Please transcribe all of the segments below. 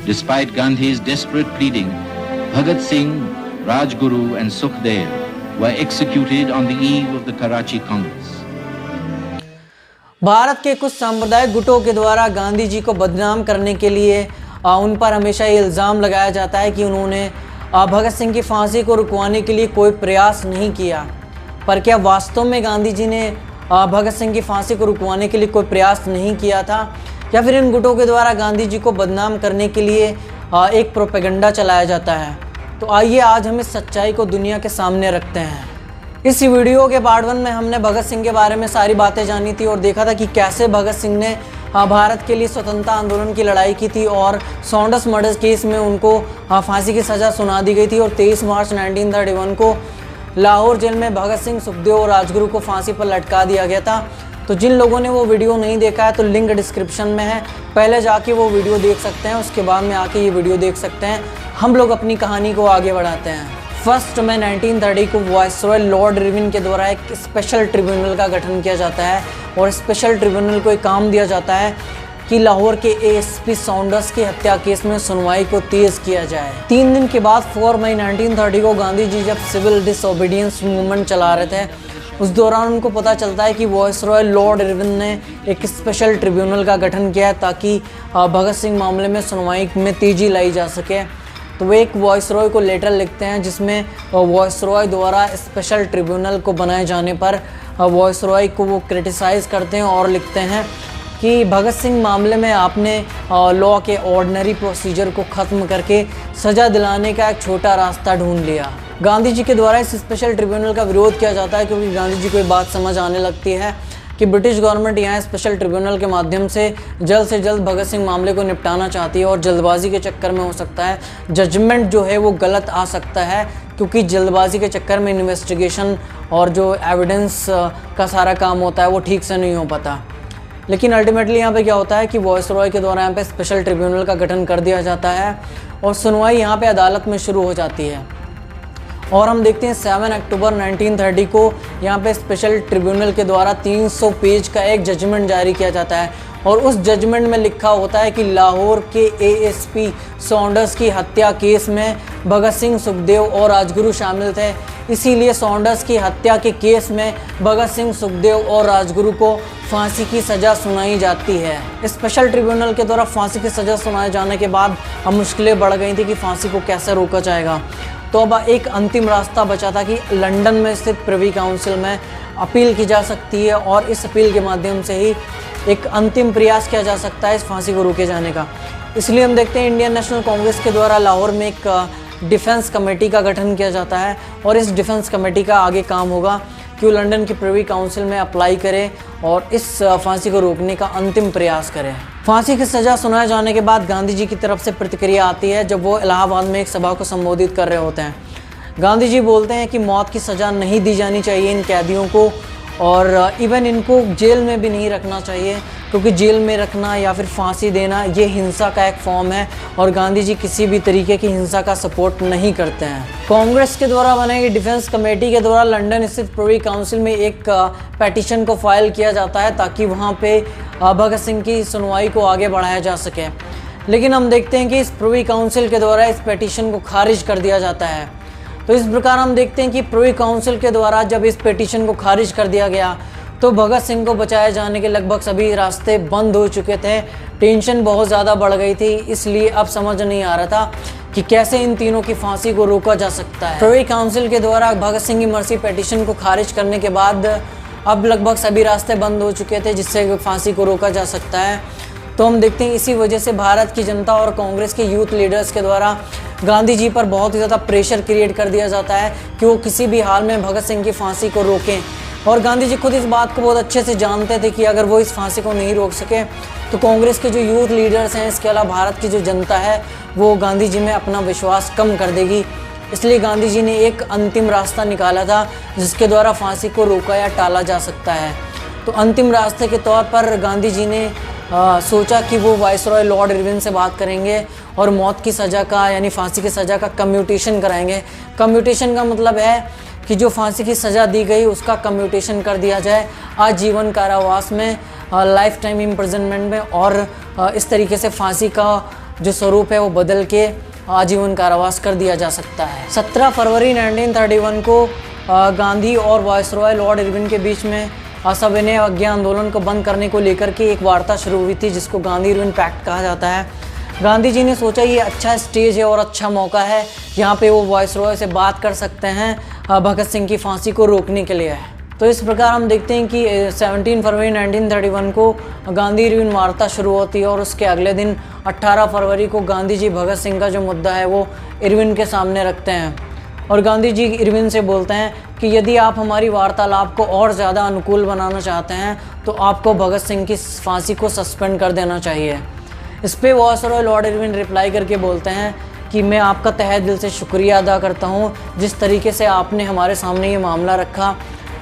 Despite Gandhi's desperate pleading, Bhagat Singh, Rajguru and Sukhdev were executed on the eve of the Karachi Congress. Bharat के कुछ सांप्रदायिक गुटों के द्वारा गांधी जी को बदनाम करने के लिए उन पर हमेशा ये इल्ज़ाम लगाया जाता है कि उन्होंने भगत सिंह की फांसी को रुकवाने के लिए कोई प्रयास नहीं किया। पर क्या वास्तव में गांधी जी ने भगत सिंह की फांसी को रुकवाने के लिए कोई प्रयास नहीं किया था, या फिर इन गुटों के द्वारा गांधी जी को बदनाम करने के लिए एक प्रोपेगेंडा चलाया जाता है? तो आइए आज हम इस सच्चाई को दुनिया के सामने रखते हैं। इस वीडियो के पार्ट 1 में हमने भगत सिंह के बारे में सारी बातें जानी थी और देखा था कि कैसे भगत सिंह ने भारत के लिए स्वतंत्रता आंदोलन की लड़ाई की थी और सॉन्डर्स मर्डर केस में उनको फांसी की सज़ा सुना दी गई थी और 23 मार्च 1931 को लाहौर जेल में भगत सिंह, सुखदेव और राजगुरु को फांसी पर लटका दिया गया था। तो जिन लोगों ने वो वीडियो नहीं देखा है तो लिंक डिस्क्रिप्शन में है, पहले जाके वो वीडियो देख सकते हैं, उसके बाद में आके ये वीडियो देख सकते हैं। हम लोग अपनी कहानी को आगे बढ़ाते हैं। फर्स्ट में 1930 को वायसरॉय लॉर्ड इरविन के द्वारा एक स्पेशल ट्रिब्यूनल का गठन किया जाता है और स्पेशल ट्रिब्यूनल को एक काम दिया जाता है कि लाहौर के एएसपी सॉन्डर्स की हत्या केस में सुनवाई को तेज किया जाए। 3 दिन के बाद 4 मई 1930 को गांधी जी जब सिविल डिसओबीडियंस मूवमेंट चला रहे थे, उस दौरान उनको पता चलता है कि वायसरॉय लॉर्ड इरविन ने एक स्पेशल ट्रिब्यूनल का गठन किया है ताकि भगत सिंह मामले में सुनवाई में तेजी लाई जा सके। तो वे एक वायसरॉय को लेटर लिखते हैं जिसमें वायसरॉय द्वारा स्पेशल ट्रिब्यूनल को बनाए जाने पर वायसरॉय को वो क्रिटिसाइज़ करते हैं और लिखते हैं कि भगत सिंह मामले में आपने लॉ के ऑर्डिनरी प्रोसीजर को ख़त्म करके सज़ा दिलाने का एक छोटा रास्ता ढूंढ लिया। गांधी जी के द्वारा इस स्पेशल ट्रिब्यूनल का विरोध किया जाता है क्योंकि गांधी जी को एक बात समझ आने लगती है कि ब्रिटिश गवर्नमेंट यहाँ स्पेशल ट्रिब्यूनल के माध्यम से जल्द भगत सिंह मामले को निपटाना चाहती है और जल्दबाजी के चक्कर में हो सकता है जजमेंट जो है वो गलत आ सकता है, क्योंकि जल्दबाजी के चक्कर में इन्वेस्टिगेशन और जो एविडेंस का सारा काम होता है वो ठीक से नहीं हो पाता। लेकिन अल्टीमेटली यहाँ पे क्या होता है कि वायसरॉय के द्वारा यहाँ पे स्पेशल ट्रिब्यूनल का गठन कर दिया जाता है और सुनवाई यहाँ पे अदालत में शुरू हो जाती है। और हम देखते हैं 7 अक्टूबर 1930 को यहाँ पे स्पेशल ट्रिब्यूनल के द्वारा 300 पेज का एक जजमेंट जारी किया जाता है और उस जजमेंट में लिखा होता है कि लाहौर के एएसपी सॉन्डर्स की हत्या केस में भगत सिंह, सुखदेव और राजगुरु शामिल थे, इसीलिए सॉन्डर्स की हत्या के केस में भगत सिंह, सुखदेव और राजगुरु को फांसी की सज़ा सुनाई जाती है। स्पेशल ट्रिब्यूनल के द्वारा फांसी की सज़ा सुनाए जाने के बाद अब मुश्किलें बढ़ गई थी कि फांसी को कैसे रोका जाएगा। तो अब एक अंतिम रास्ता बचा था कि लंदन में स्थित प्रिवी काउंसिल में अपील की जा सकती है और इस अपील के माध्यम से ही एक अंतिम प्रयास किया जा सकता है इस फांसी को रोके जाने का। इसलिए हम देखते हैं इंडियन नेशनल कांग्रेस के द्वारा लाहौर में एक डिफेंस कमेटी का गठन किया जाता है और इस डिफेंस कमेटी का आगे काम होगा कि वो लंदन की प्रिवी काउंसिल में अप्लाई करे और इस फांसी को रोकने का अंतिम प्रयास करें। फांसी की सज़ा सुनाए जाने के बाद गांधी जी की तरफ से प्रतिक्रिया आती है जब वो इलाहाबाद में एक सभा को संबोधित कर रहे होते हैं। गांधी जी बोलते हैं कि मौत की सज़ा नहीं दी जानी चाहिए इन कैदियों को और इवन इनको जेल में भी नहीं रखना चाहिए, क्योंकि जेल में रखना या फिर फांसी देना ये हिंसा का एक फॉर्म है और गांधी जी किसी भी तरीके की हिंसा का सपोर्ट नहीं करते हैं। कांग्रेस के द्वारा बनाई गई डिफेंस कमेटी के द्वारा लंदन स्थित प्रिवी काउंसिल में एक पेटिशन को फाइल किया जाता है ताकि वहाँ पे भगत सिंह की सुनवाई को आगे बढ़ाया जा सके। लेकिन हम देखते हैं कि इस प्रिवी काउंसिल के द्वारा इस पेटिशन को खारिज कर दिया जाता है। तो इस प्रकार हम देखते हैं कि प्रिवी काउंसिल के द्वारा जब इस पेटिशन को खारिज कर दिया गया तो भगत सिंह को बचाए जाने के लगभग सभी रास्ते बंद हो चुके थे। टेंशन बहुत ज़्यादा बढ़ गई थी, इसलिए अब समझ नहीं आ रहा था कि कैसे इन तीनों की फांसी को रोका जा सकता है। प्रिवी काउंसिल के द्वारा भगत सिंह की मर्सी पेटिशन को खारिज करने के बाद अब लगभग सभी रास्ते बंद हो चुके थे जिससे फांसी को रोका जा सकता है। तो हम देखते हैं इसी वजह से भारत की जनता और कांग्रेस के यूथ लीडर्स के द्वारा गांधी जी पर बहुत ही ज़्यादा प्रेशर क्रिएट कर दिया जाता है कि वो किसी भी हाल में भगत सिंह की फांसी को रोकें। और गांधी जी खुद इस बात को बहुत अच्छे से जानते थे कि अगर वो इस फांसी को नहीं रोक सके तो कांग्रेस के जो यूथ लीडर्स हैं, इसके अलावा भारत की जो जनता है, वो गांधी जी में अपना विश्वास कम कर देगी। इसलिए गांधी जी ने एक अंतिम रास्ता निकाला था जिसके द्वारा फांसी को रोका या टाला जा सकता है। तो अंतिम रास्ते के तौर पर गांधी जी ने सोचा कि वो वायसरॉय लॉर्ड इरविन से बात करेंगे और मौत की सज़ा का यानी फांसी की सज़ा का कम्यूटेशन कराएंगे। कम्यूटेशन का मतलब है कि जो फांसी की सज़ा दी गई उसका कम्यूटेशन कर दिया जाए आजीवन कारावास में, लाइफ टाइम इम्प्रिजनमेंट में, और इस तरीके से फांसी का जो स्वरूप है वो बदल के आजीवन कारावास कर दिया जा सकता है। 17 फरवरी 1931 को गांधी और वायसरॉय लॉर्ड इरविन के बीच में सविनय अवज्ञा आंदोलन को बंद करने को लेकर के एक वार्ता शुरू हुई थी, जिसको गांधी इरविन पैक्ट कहा जाता है। गांधी जी ने सोचा ये अच्छा स्टेज है और अच्छा मौका है, यहाँ पे वो वायसरॉय से बात कर सकते हैं भगत सिंह की फांसी को रोकने के लिए। तो इस प्रकार हम देखते हैं कि 17 फरवरी 1931 को गांधी इरविन वार्ता शुरू होती है और उसके अगले दिन 18 फरवरी को गांधी जी भगत सिंह का जो मुद्दा है वो इरविन के सामने रखते हैं और गांधी जी इरविन से बोलते हैं कि यदि आप हमारी वार्तालाप को और ज़्यादा अनुकूल बनाना चाहते हैं तो आपको भगत सिंह की फांसी को सस्पेंड कर देना चाहिए। इस पर वायसरॉय लॉर्ड इरविन रिप्लाई करके बोलते हैं कि मैं आपका तहे दिल से शुक्रिया अदा करता हूँ, जिस तरीके से आपने हमारे सामने ये मामला रखा।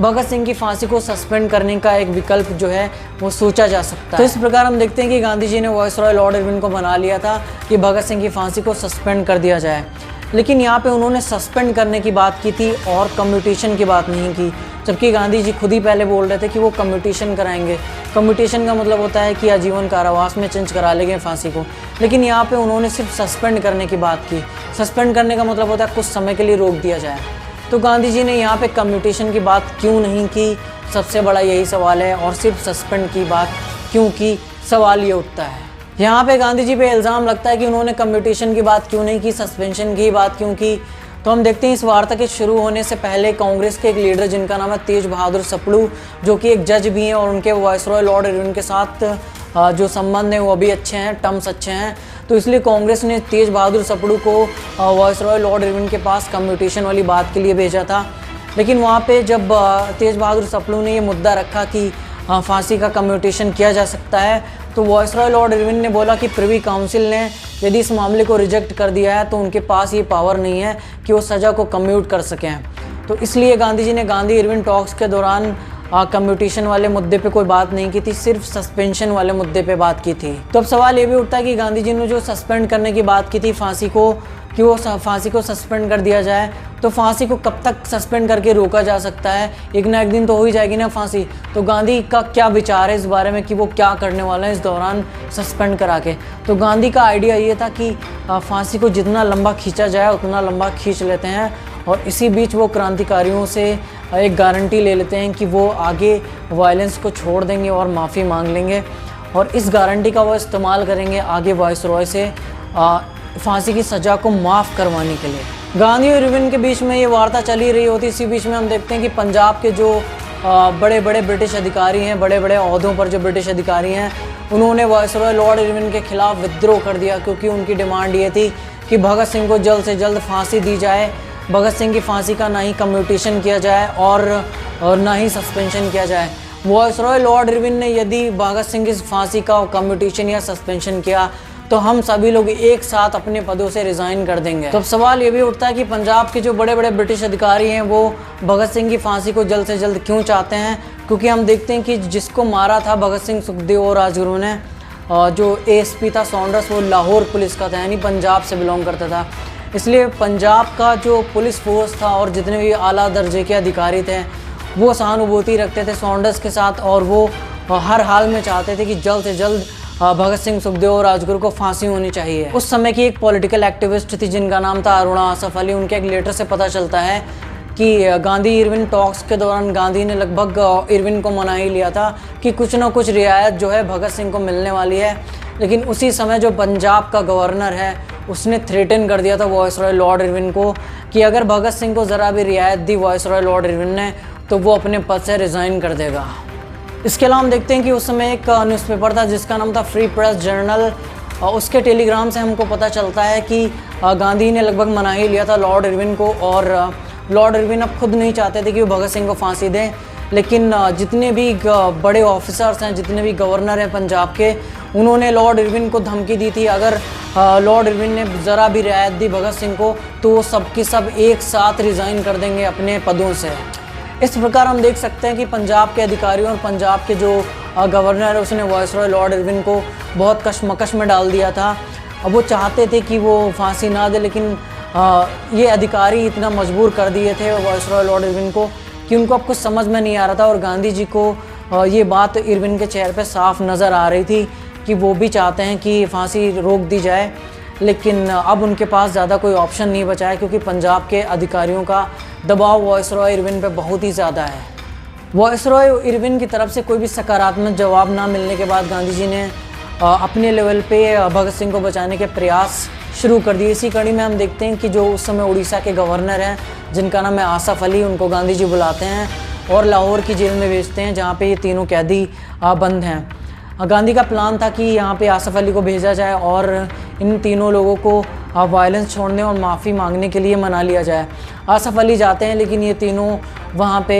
भगत सिंह की फांसी को सस्पेंड करने का एक विकल्प जो है वो सोचा जा सकता है। तो इस प्रकार हम देखते हैं कि गांधी जी ने वायसरॉय लॉर्ड इरविन को बना लिया था कि भगत सिंह की फांसी को सस्पेंड कर दिया जाए, लेकिन यहाँ पे उन्होंने सस्पेंड करने की बात की थी और कम्यूटेशन की बात नहीं की, जबकि गांधी जी खुद ही पहले बोल रहे थे कि वो कम्यूटेशन कराएंगे। कम्यूटेशन का मतलब होता है कि आजीवन कारावास में चेंज करा लेंगे फांसी को, लेकिन यहाँ पे उन्होंने सिर्फ सस्पेंड करने की बात की। सस्पेंड करने का मतलब होता है कुछ समय के लिए रोक दिया जाए। तो गांधी जी ने यहाँ पे कम्यूटेशन की बात क्यों नहीं की, सबसे बड़ा यही सवाल है, और सिर्फ सस्पेंड की बात क्यों की, सवाल ये उठता है। यहाँ पे गांधी जी पे इल्ज़ाम लगता है कि उन्होंने कम्यूटेशन की बात क्यों नहीं की, सस्पेंशन की बात क्यों की। तो हम देखते हैं इस वार्ता के शुरू होने से पहले कांग्रेस के एक लीडर जिनका नाम है तेज बहादुर सप्रू, जो कि एक जज भी हैं और उनके वायसरॉय लॉर्ड इरविन के साथ जो संबंध हैं वो भी अच्छे हैं, टर्म्स अच्छे हैं। तो इसलिए कांग्रेस ने तेज बहादुर सप्रू को वायसरॉय लॉर्ड इरविन के पास कम्यूटेशन वाली बात के लिए भेजा था। लेकिन वहाँ पे जब तेज बहादुर सप्रू ने ये मुद्दा रखा कि फांसी का कम्यूटेशन किया जा सकता है, तो वायसरॉय लॉर्ड इरविन ने बोला कि प्रिवी काउंसिल ने यदि इस मामले को रिजेक्ट कर दिया है तो उनके पास ये पावर नहीं है कि वो सज़ा को कम्यूट कर सकें। तो इसलिए गांधी जी ने गांधी इरविन टॉक्स के दौरान कम्यूटेशन वाले मुद्दे पे कोई बात नहीं की थी, सिर्फ सस्पेंशन वाले मुद्दे पे बात की थी। तो अब सवाल ये भी उठता है कि गांधी जी ने जो सस्पेंड करने की बात की थी फांसी को, कि वो फांसी को सस्पेंड कर दिया जाए, तो फांसी को कब तक सस्पेंड करके रोका जा सकता है? एक ना एक दिन तो हो ही जाएगी ना फांसी। तो गांधी का क्या विचार है इस बारे में कि वो क्या करने वाला है इस दौरान सस्पेंड करा के? तो गांधी का आइडिया ये था कि फांसी को जितना लंबा खींचा जाए उतना लंबा खींच लेते हैं, और इसी बीच वो क्रांतिकारियों से एक गारंटी ले लेते हैं कि वो आगे वायलेंस को छोड़ देंगे और माफ़ी मांग लेंगे, और इस गारंटी का वो इस्तेमाल करेंगे आगे वायसरॉय से फांसी की सज़ा को माफ़ करवाने के लिए। गांधी और इरविन के बीच में ये वार्ता चली रही होती, इसी बीच में हम देखते हैं कि पंजाब के जो बड़े बड़े ब्रिटिश अधिकारी हैं, बड़े बड़े ओहदों पर जो ब्रिटिश अधिकारी हैं, उन्होंने वायसरॉय लॉर्ड इरविन के खिलाफ विद्रोह कर दिया, क्योंकि उनकी डिमांड ये थी कि भगत सिंह को जल्द से जल्द फांसी दी जाए। भगत सिंह की फांसी का ना ही कम्यूटेशन किया जाए और ना ही सस्पेंशन किया जाए। वायसरॉय लॉर्ड इरविन ने यदि भगत सिंह की फांसी का कम्यूटेशन या सस्पेंशन किया तो हम सभी लोग एक साथ अपने पदों से रिज़ाइन कर देंगे। तो अब सवाल ये भी उठता है कि पंजाब के जो बड़े बड़े ब्रिटिश अधिकारी हैं वो भगत सिंह की फांसी को जल्द से जल्द क्यों चाहते हैं? क्योंकि हम देखते हैं कि जिसको मारा था भगत सिंह, सुखदेव और राजगुरु ने, जो एएसपी था सॉन्डर्स, वो लाहौर पुलिस का था, यानी पंजाब से बिलोंग करता था। इसलिए पंजाब का जो पुलिस फोर्स था और जितने भी आला दर्जे के अधिकारी थे वो सहानुभूति रखते थे सॉन्डर्स के साथ, और वो हर हाल में चाहते थे कि जल्द से जल्द भगत सिंह, सुखदेव और राजगुरु को फांसी होनी चाहिए। उस समय की एक पॉलिटिकल एक्टिविस्ट थी जिनका नाम था अरुणा आसफ अली। उनके एक लेटर से पता चलता है कि गांधी इरविन टॉक्स के दौरान गांधी ने लगभग इरविन को मना ही लिया था कि कुछ ना कुछ रियायत जो है भगत सिंह को मिलने वाली है। लेकिन उसी समय जो पंजाब का गवर्नर है उसने थ्रेटन कर दिया था वायसरॉय लॉर्ड इरविन को कि अगर भगत सिंह को ज़रा भी रियायत दी वायसरॉय लॉर्ड इरविन ने तो वो अपने पद से रिज़ाइन कर देगा। इसके अलावा हम देखते हैं कि उस समय एक न्यूज़पेपर था जिसका नाम था फ्री प्रेस जर्नल। उसके टेलीग्राम से हमको पता चलता है कि गांधी ने लगभग मना ही लिया था लॉर्ड इरविन को, और लॉर्ड इरविन अब खुद नहीं चाहते थे कि वो भगत सिंह को फांसी दें। लेकिन जितने भी बड़े ऑफिसर्स हैं, जितने भी गवर्नर हैं पंजाब के, उन्होंने लॉर्ड इरविन को धमकी दी थी अगर लॉर्ड इरविन ने ज़रा भी रियायत दी भगत सिंह को तो वो सबके सब एक साथ रिज़ाइन कर देंगे अपने पदों से। इस प्रकार हम देख सकते हैं कि पंजाब के अधिकारियों और पंजाब के जो गवर्नर है उसने वायसरॉय लॉर्ड इरविन को बहुत कशमकश में डाल दिया था। अब वो चाहते थे कि वो फांसी ना दे, लेकिन ये अधिकारी इतना मजबूर कर दिए थे वायसरॉय लॉर्ड इरविन को कि उनको अब कुछ समझ में नहीं आ रहा था। और गांधी जी को ये बात इरविन के चेहरे पे साफ नज़र आ रही थी कि वो भी चाहते हैं कि फांसी रोक दी जाए, लेकिन अब उनके पास ज़्यादा कोई ऑप्शन नहीं बचा है क्योंकि पंजाब के अधिकारियों का दबाव वायसरॉय इरविन पे बहुत ही ज़्यादा है। वायसरॉय इरविन की तरफ से कोई भी सकारात्मक जवाब ना मिलने के बाद गांधी जी ने अपने लेवल पे भगत सिंह को बचाने के प्रयास शुरू कर दिए। इसी कड़ी में हम देखते हैं कि जो उस समय उड़ीसा के गवर्नर हैं, जिनका नाम है आसफ अली, उनको गांधी जी बुलाते हैं और लाहौर की जेल में भेजते हैं जहाँ पे ये तीनों कैदी बंद हैं। गांधी का प्लान था कि यहाँ पे आसफ अली को भेजा जाए और इन तीनों लोगों को वायलेंस छोड़ने और माफ़ी मांगने के लिए मना लिया जाए। आसफ अली जाते हैं लेकिन ये तीनों वहाँ पे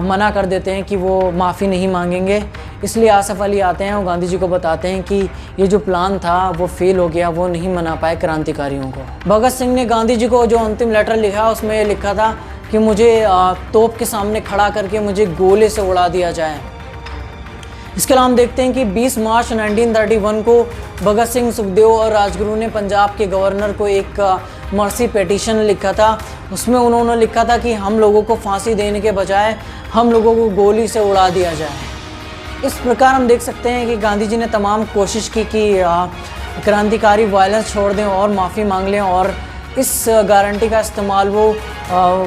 मना कर देते हैं कि वो माफ़ी नहीं मांगेंगे। इसलिए आसफ अली आते हैं और गांधी जी को बताते हैं कि ये जो प्लान था वो फेल हो गया, वो नहीं मना पाए क्रांतिकारियों को। भगत सिंह ने गांधी जी को जो अंतिम लेटर लिखा उसमें ये लिखा था कि मुझे तोप के सामने खड़ा करके मुझे गोले से उड़ा दिया जाए। इसके अलावा हम देखते हैं कि 20 मार्च 1931 को भगत सिंह, सुखदेव और राजगुरु ने पंजाब के गवर्नर को एक मर्सी पिटीशन लिखा था। उसमें उन्होंने लिखा था कि हम लोगों को फांसी देने के बजाय हम लोगों को गोली से उड़ा दिया जाए। इस प्रकार हम देख सकते हैं कि गांधी जी ने तमाम कोशिश की कि क्रांतिकारी वायलेंस छोड़ दें और माफ़ी मांग लें और इस गारंटी का इस्तेमाल वो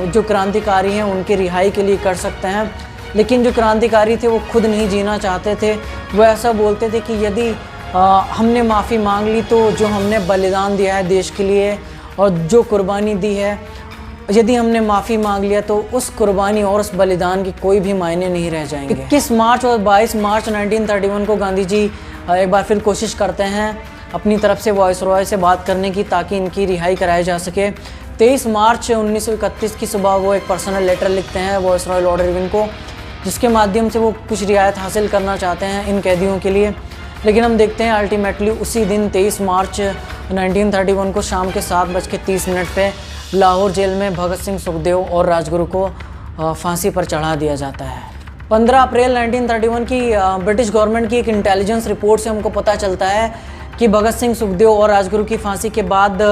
जो क्रांतिकारी हैं उनकी रिहाई के लिए कर सकते हैं। लेकिन जो क्रांतिकारी थे वो खुद नहीं जीना चाहते थे। वो ऐसा बोलते थे कि यदि हमने माफ़ी मांग ली तो जो हमने बलिदान दिया है देश के लिए और जो कुर्बानी दी है, यदि हमने माफ़ी मांग लिया तो उस कुर्बानी और उस बलिदान के कोई भी मायने नहीं रह जाएंगे। 21 मार्च और 22 मार्च 1931 को गांधी जी एक बार फिर कोशिश करते हैं अपनी तरफ से वायसरॉय से बात करने की ताकि इनकी रिहाई कराई जा सके। 23 मार्च 1931 की सुबह वो एक पर्सनल लेटर लिखते हैं वायसरॉय लॉर्ड इरविन को, जिसके माध्यम से वो कुछ रियायत हासिल करना चाहते हैं इन कैदियों के लिए। लेकिन हम देखते हैं अल्टीमेटली उसी दिन 23 मार्च 1931 को शाम के 7:30 पे लाहौर जेल में भगत सिंह, सुखदेव और राजगुरु को फांसी पर चढ़ा दिया जाता है। 15 अप्रैल 1931 की ब्रिटिश गवर्नमेंट की एक इंटेलिजेंस रिपोर्ट से हमको पता चलता है कि भगत सिंह, सुखदेव और राजगुरु की फांसी के बाद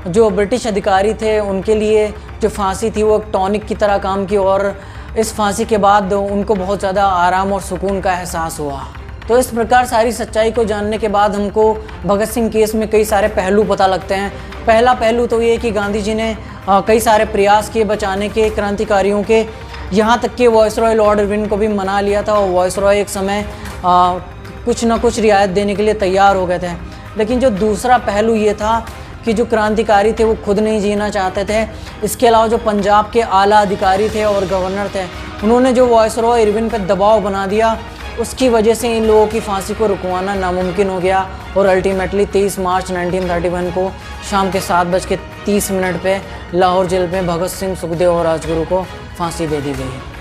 जो ब्रिटिश अधिकारी थे उनके लिए जो फांसी थी वो एक टॉनिक की तरह काम की और इस फांसी के बाद उनको बहुत ज़्यादा आराम और सुकून का एहसास हुआ। तो इस प्रकार सारी सच्चाई को जानने के बाद हमको भगत सिंह केस में कई सारे पहलू पता लगते हैं। पहला पहलू तो ये कि गांधी जी ने कई सारे प्रयास किए बचाने के क्रांतिकारियों के, यहाँ तक कि वायसरॉय लॉर्ड इरविन को भी मना लिया था और वायसरॉय एक समय कुछ ना कुछ रियायत देने के लिए तैयार हो गए थे। लेकिन जो दूसरा पहलू ये था कि जो क्रांतिकारी थे वो खुद नहीं जीना चाहते थे। इसके अलावा जो पंजाब के आला अधिकारी थे और गवर्नर थे, उन्होंने जो वायसरॉय इरविन पर दबाव बना दिया, उसकी वजह से इन लोगों की फांसी को रुकवाना नामुमकिन हो गया और अल्टीमेटली 23 मार्च 1931 को शाम के 7:30 पे लाहौर जेल में भगत सिंह, सुखदेव और राजगुरु को फांसी दे दी गई।